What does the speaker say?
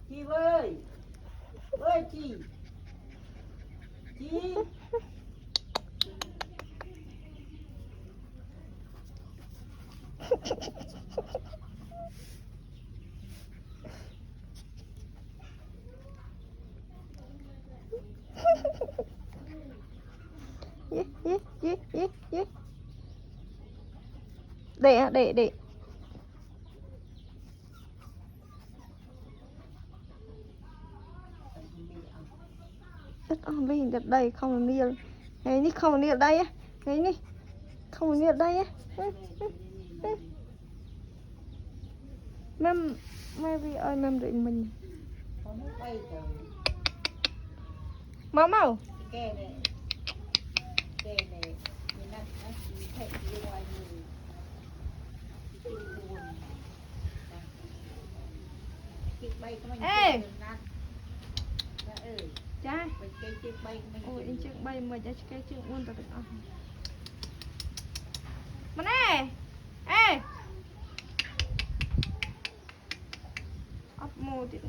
Chị ơi chị để đất lên đất đây không đi cái ní không đi ở đây á cái ní không đi ở đây á mem vì ơi mem định mình mau mau kè này mình đang chạy đi ngoài người chiếc bay của mình cha mình cây chiếc bay của mình ôi anh chiếc bay mà cha cái chiếc luôn tao được mà nè ê ấp mồ thì